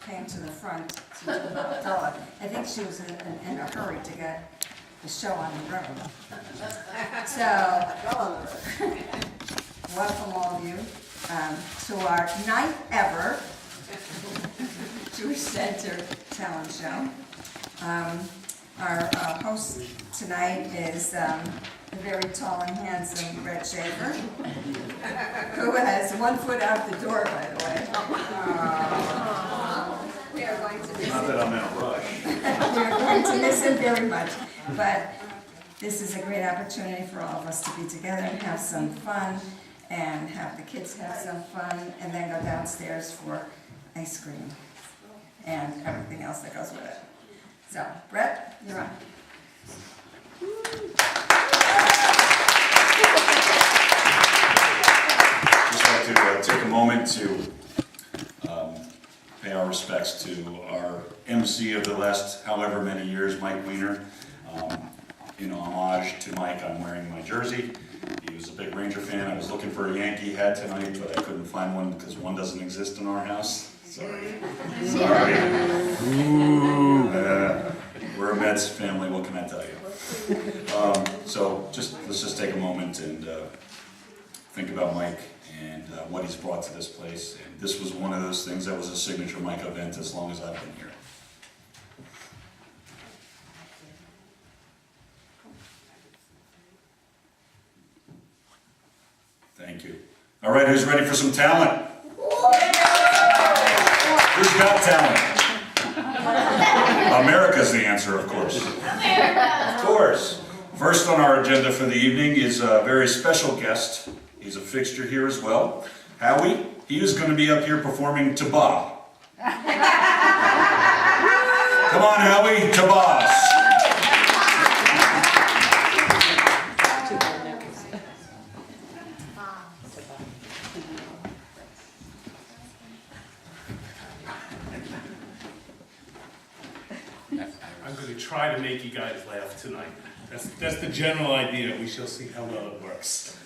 came to the front to tell her. I think she was in a hurry to get the show on the road. So, welcome all of you to our ninth ever Jewish Center Talent Show. Our host tonight is the very tall and handsome Brett Schaefer, who has 1 foot out the door, by the way. We are going to miss Not that I'm in a rush. we are going to miss him very much, but this is a great opportunity for all of us to be together and have some fun, and have the kids have some fun, and then go downstairs for ice cream and everything else that goes with it. So, Brett, you're on. Just like to take a moment to pay our respects to our MC of the last however many years, Mike Weiner. In homage to Mike, I'm wearing my jersey. He was a big Ranger fan. I was looking for a Yankee hat tonight, but I couldn't find one because one doesn't exist in our house. Sorry. Ooh. We're a Mets family, what can I tell you? So let's just take a moment and think about Mike and what he's brought to this place. And this was one of those things that was a signature Mike event as long as I've been here. Thank you. All right, who's ready for some talent? Who's got talent? America's the answer, of course. America. Of course. First on our agenda for the evening is a very special guest. He's a fixture here as well. Howie, he is going to be up here performing Tabah. Come on, Howie, Tabah. I'm going to try to make you guys laugh tonight. That's the general idea. We shall see how well it works.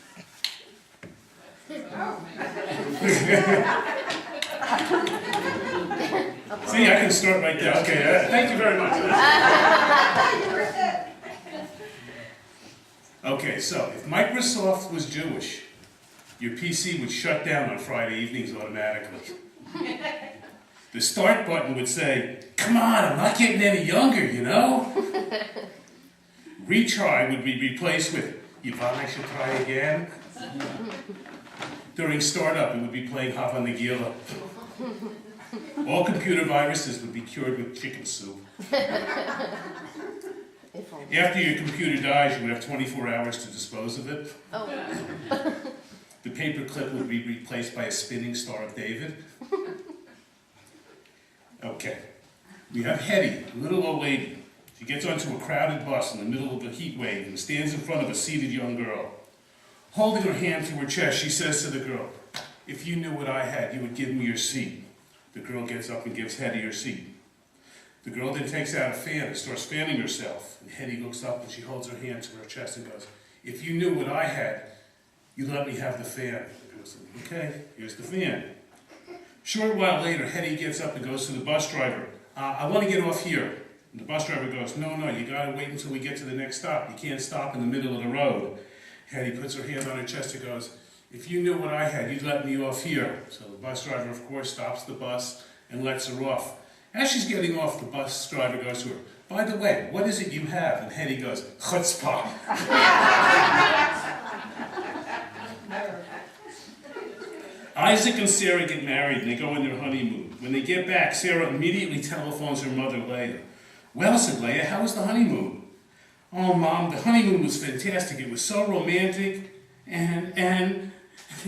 See, I can start right there. Okay, thank you very much. Okay, so if Microsoft was Jewish, your PC would shut down on Friday evenings automatically. The start button would say, "Come on, I'm not getting any younger, you know?" Retry would be replaced with, "Yvonne, I should try again." During startup, it would be playing Hava Nagila. All computer viruses would be cured with chicken soup. After your computer dies, you would have 24 hours to dispose of it. The paperclip would be replaced by a spinning Star of David. Okay, we have Hetty, a little old lady. She gets onto a crowded bus in the middle of a heat wave and stands in front of a seated young girl. Holding her hand to her chest, she says to the girl, "If you knew what I had, you would give me your seat." The girl gets up and gives Hetty her seat. The girl then takes out a fan and starts fanning herself. And Hetty looks up and she holds her hand to her chest and goes, "If you knew what I had, you'd let me have the fan." The girl says, "Okay, here's the fan." Short while later, Hetty gets up and goes to the bus driver. "I want to get off here." And the bus driver goes, "No, you gotta wait until we get to the next stop. You can't stop in the middle of the road." Hetty puts her hand on her chest and goes, "If you knew what I had, you'd let me off here." So the bus driver, of course, stops the bus and lets her off. As she's getting off, the bus driver goes to her, "By the way, what is it you have?" And Hetty goes, "Chutzpah." Isaac and Sarah get married and they go on their honeymoon. When they get back, Sarah immediately telephones her mother, Leah. "Well," said Leah, "how was the honeymoon?" "Oh, Mom, the honeymoon was fantastic. It was so romantic." And then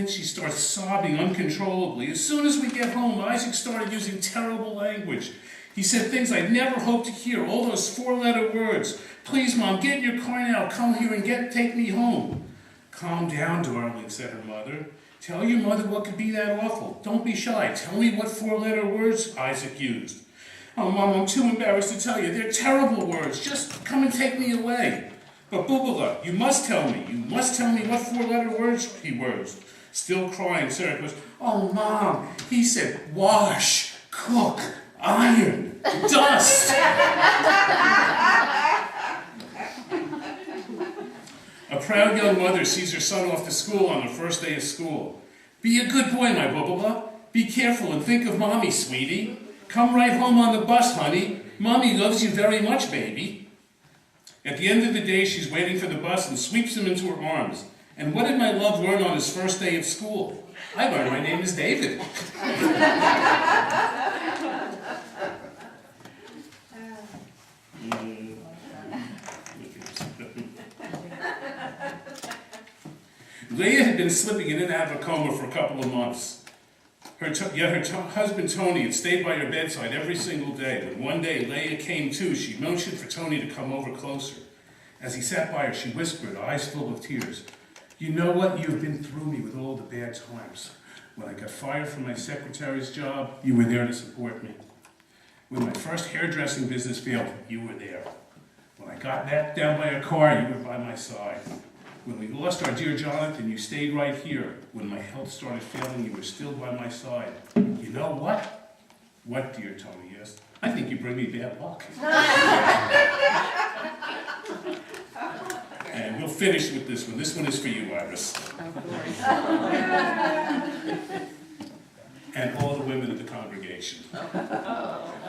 she starts sobbing uncontrollably. "As soon as we get home, Isaac started using terrible language. He said things I'd never hoped to hear, all those 4-letter words. 'Please, Mom, get in your car now. Come here and take me home.'" "Calm down, darling," said her mother. "Tell your mother what could be that awful. Don't be shy. Tell me what 4-letter words Isaac used." "Oh, Mom, I'm too embarrassed to tell you. They're terrible words. Just come and take me away." "But Bubala, you must tell me. You must tell me what 4-letter words he used." Still crying, Sarah goes, "Oh, Mom, he said wash, cook, young mother sees her son off to school on the first day of school. Be a good boy, my bubba. Be careful and think of mommy, sweetie. Come right home on the bus, honey. Mommy loves you very much, baby. At the end of the day, she's waiting for the bus and sweeps him into her arms. And what did my love learn on his first day of school? I learned my name is David. Leah had been slipping in and out of a coma for a couple of months. Yet her husband Tony had stayed by her bedside every single day. When one day Leah came to, she motioned for Tony to come over closer. As he sat by her, she whispered, eyes full of tears, "You know what? You have been through me with all the bad times. When I got fired from my secretary's job, you were there to support me. When my first hairdressing business failed, you were there. When I got knocked down by a car, you were by my side. When we lost our dear Jonathan, you stayed right here. When my health started failing, you were still by my side. You know what?" "What, dear Tony?" asked. "I think you bring me bad luck." And we'll finish with this one. This one is for you, Iris. And all the women of the congregation.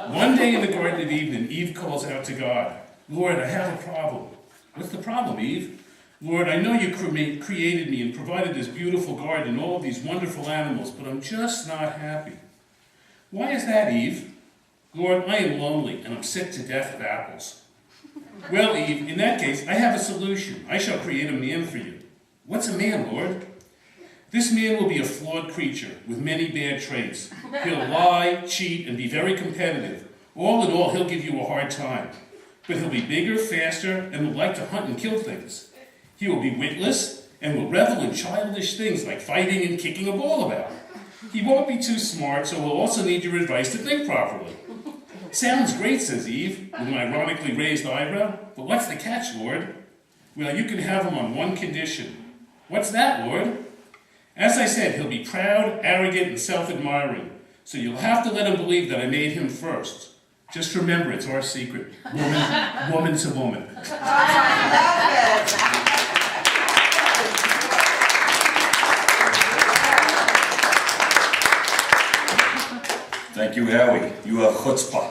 One day in the Garden of Eden, Eve calls out to God, "Lord, I have a problem." "What's the problem, Eve?" "Lord, I know you created me and provided this beautiful garden and all of these wonderful animals, but I'm just not happy." "Why is that, Eve?" "Lord, I am lonely and I'm sick to death of apples." "Well, Eve, in that case, I have a solution. I shall create a man for you." "What's a man, Lord?" "This man will be a flawed creature with many bad traits. He'll lie, cheat, and be very competitive. All in all, he'll give you a hard time. But he'll be bigger, faster, and will like to hunt and kill things. He will be witless and will revel in childish things like fighting and kicking a ball about. He won't be too smart, so he'll also need your advice to think properly." "Sounds great," says Eve, with an ironically raised eyebrow. "But what's the catch, Lord?" "Well, you can have him on one condition." "What's that, Lord?" "As I said, he'll be proud, arrogant, and self-admiring. So you'll have to let him believe that I made him first. Just remember, it's our secret. Woman to woman." Thank you, Howie. You have chutzpah.